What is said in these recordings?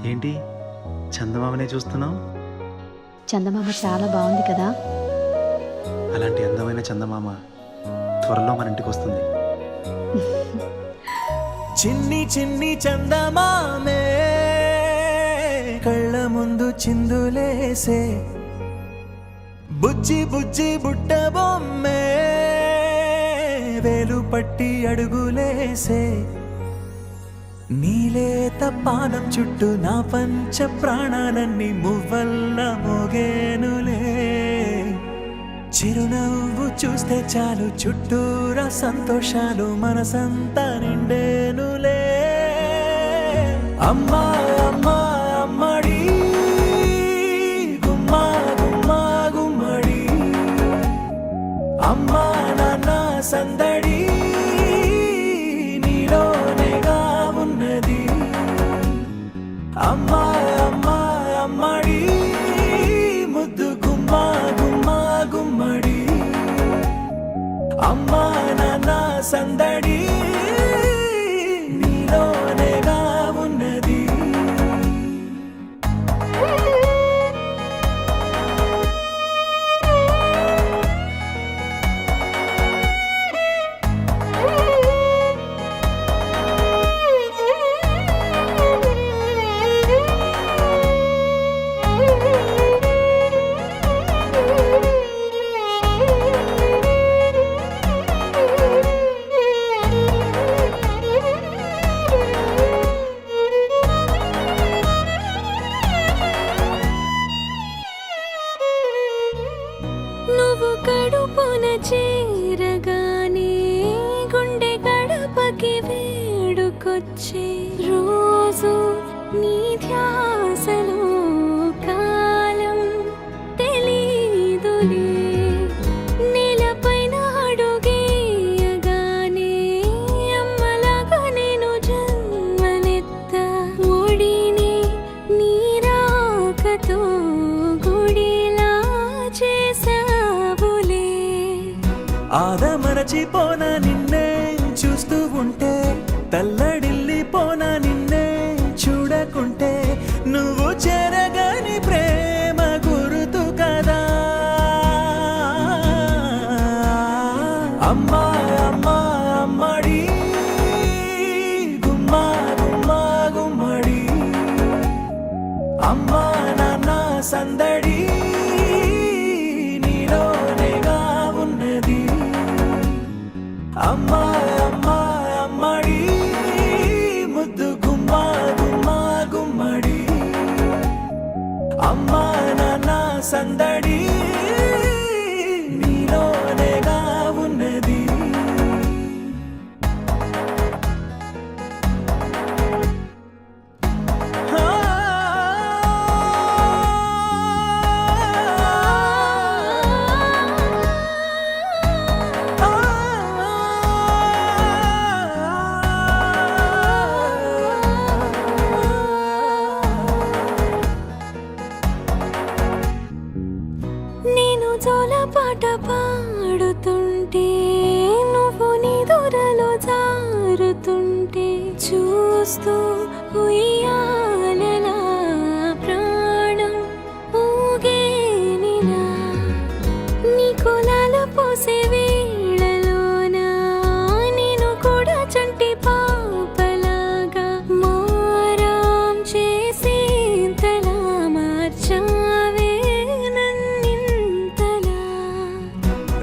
ఏంటి చందమామనే చూస్తున్నావు? చందమామ చాలా బాగుంది కదా. అలాంటి అందమైన చందమామ త్వరలో మన ఇంటికి వస్తుంది. చిన్ని చిన్ని చందమామే కళ్ళ ముందు చిందులేసే, బుజ్జి బుజ్జి బుట్ట బొమ్మే వేలు పట్టి అడుగులేసే, నీలేత పానం చుట్టూ నా పంచ ప్రాణాలన్నీ మువ్వల్ల మోగేనులే. చిరునవ్వు చూస్తే చాలు చుట్టూరా సంతోషాలు మనసంతా నిండేనులే. అమ్మా అమ్మా అమ్మడి గుమ్మా గుమ్మా గుమ్మడి, అమ్మా నాన్న సందడి నీలోనేగా ఉన్నది. అమ్మా అమ్మా అమ్మడి ముద్దు గుమ్మా గుమ్మా గుమ్మడి, అమ్మా నాన్న సందడి నీలోనేగా ఉన్నది. నువ్వు కడుపున చేరగానే గుండె గడపకి వేడుకొచ్చే రోజు నీ ధ్యాసలో కాలం తెలీదులే. నేలపైన అడుగేయగానే అమ్మలాగా నేను జన్మనెత్త, ఒడిని నీ రాకతో గుడిలా చేసావులే. ఆదమరచిపోన నిన్నే చూస్తూ ఉంటే, తల్లడిల్లిపోన నిన్నే చూడకుంటే, నువ్వు చెరగని ప్రేమ గురుతు కదా. అమ్మా అమ్మా అమ్మడి గుమ్మా గుమ్మా గుమ్మడి, అమ్మా నాన్న సందడి నీలోనేగా ఉన్నది. అమ్మా అమ్మా అమ్మడి ముద్దు గుమ్మా గుమ్మా గుమ్మడి, అమ్మా నాన్న సందడి నీలోనేగా ఉన్నది. నేను జోలపాట పాడుతుంటే, నువ్వు నీ దూరలో జారుతుంటే, చూస్తూ ఉయ్యాలలా ప్రాణం ఊగేనిలా. నీ కులాల పోసే వేళలోన నేను కూడా చంటి పాపలాగా మారాం చేసేంతలా మార్చావే నన్నింతలా.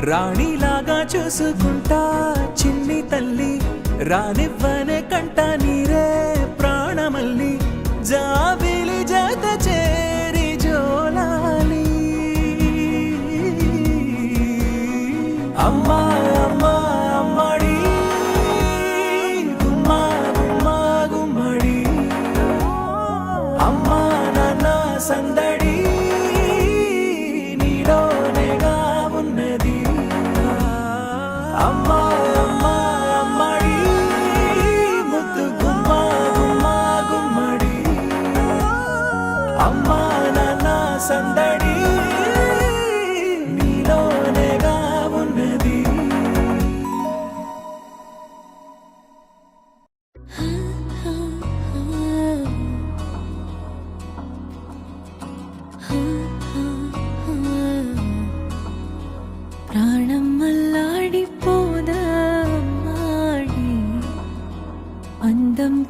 రాణిలాగా చూసుకుంటా చిన్ని తల్లి, రానివ్వనే కంట నీరే ప్రాణమల్లి, జాబిలి జత చేరి జోలాలి. అమ్మా అమ్మా అమ్మడి గుమ్మా గుమ్మా గుమ్మడి, అమ్మా నాన్న సందడి నీలోనేగా ఉన్నది. అమ్మా అమ్మా అమ్మడి ముద్దు గుమ్మా గుమ్మా గుమ్మడి,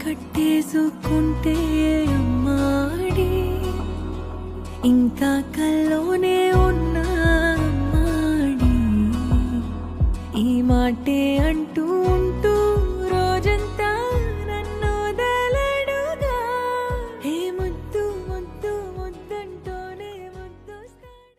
కట్టేసుకుంటే